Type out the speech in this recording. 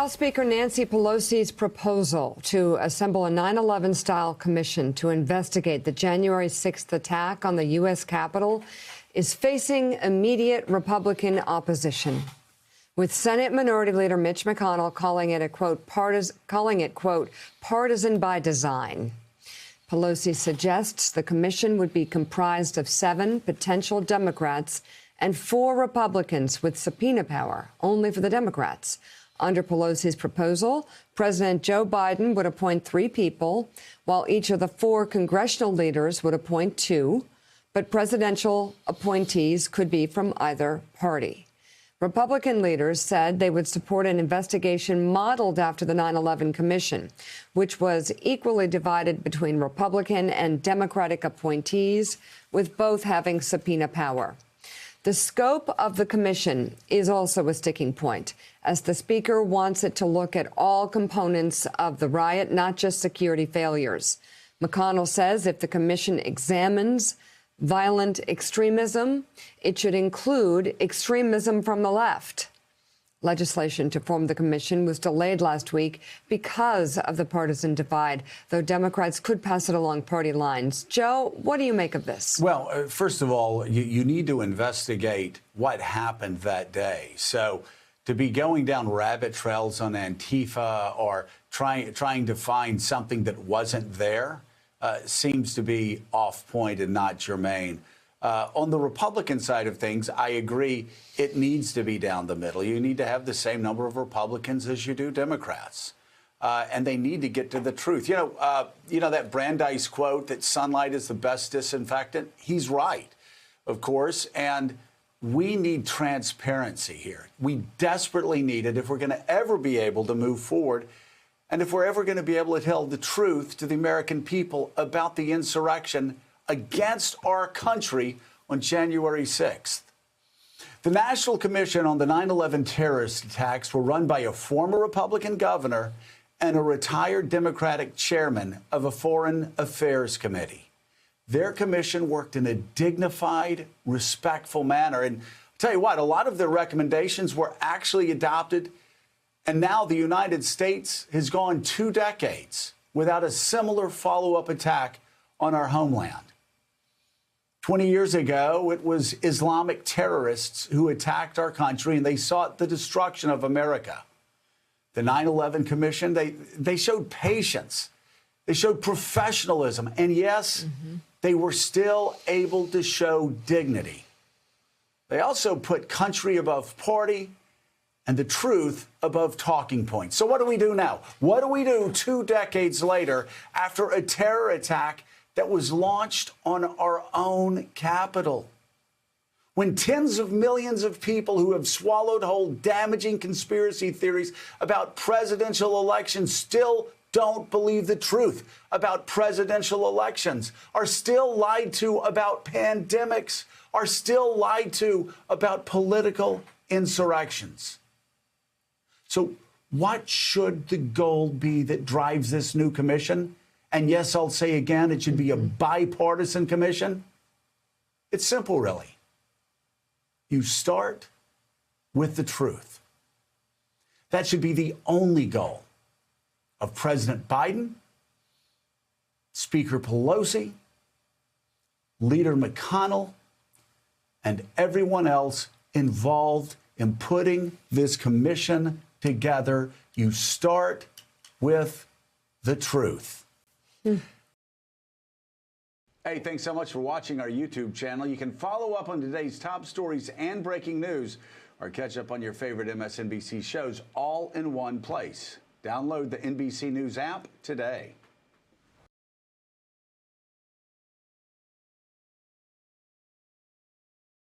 House Speaker Nancy Pelosi's proposal to assemble a 9/11-style commission to investigate the January 6th attack on the U.S. Capitol is facing immediate Republican opposition, with Senate Minority Leader Mitch McConnell calling it partisan by design. Pelosi suggests the commission would be comprised of 7 potential Democrats and 4 Republicans with subpoena power only for the Democrats. Under Pelosi's proposal, President Joe Biden would appoint 3 people, while each of the 4 congressional leaders would appoint 2, but presidential appointees could be from either party. Republican leaders said they would support an investigation modeled after the 9/11 Commission, which was equally divided between Republican and Democratic appointees, with both having subpoena power. The scope of the commission is also a sticking point, as the Speaker wants it to look at all components of the riot, not just security failures. McConnell says if the commission examines violent extremism, it should include extremism from the left. Legislation to form the commission was delayed last week because of the partisan divide, though Democrats could pass it along party lines. Joe, what do you make of this? Well, first of all, you need to investigate what happened that day. So to be going down rabbit trails on Antifa or trying to find something that wasn't there seems to be off point and not germane. On the Republican side of things, I agree it needs to be down the middle. You need to have the same number of Republicans as you do Democrats. And they need to get to the truth. You know that Brandeis quote that sunlight is the best disinfectant? He's right, of course. And we need transparency here. We desperately need it if we're going to ever be able to move forward. And if we're ever going to be able to tell the truth to the American people about the insurrection against our country on January 6th. The National Commission on the 9/11 terrorist attacks were run by a former Republican governor and a retired Democratic chairman of a Foreign Affairs Committee. Their commission worked in a dignified, respectful manner. And I'll tell you what, a lot of their recommendations were actually adopted. And now the United States has gone 2 decades without a similar follow-up attack on our homeland. 20 years ago, it was Islamic terrorists who attacked our country, and they sought the destruction of America. The 9/11 Commission, they showed patience. They showed professionalism. And yes, they were still able to show dignity. They also put country above party and the truth above talking points. So what do we do now? What do we do 2 decades later after a terror attack that was launched on our own Capitol? When tens of millions of people who have swallowed whole damaging conspiracy theories about presidential elections still don't believe the truth about presidential elections, are still lied to about pandemics, are still lied to about political insurrections. So what should the goal be that drives this new commission? And yes, I'll say again, it should be a bipartisan commission. It's simple, really. You start with the truth. That should be the only goal of President Biden, Speaker Pelosi, Leader McConnell, and everyone else involved in putting this commission together. You start with the truth. Hey, thanks so much for watching our YouTube channel. You can follow up on today's top stories and breaking news, or catch up on your favorite MSNBC shows all in one place. Download the NBC News app today.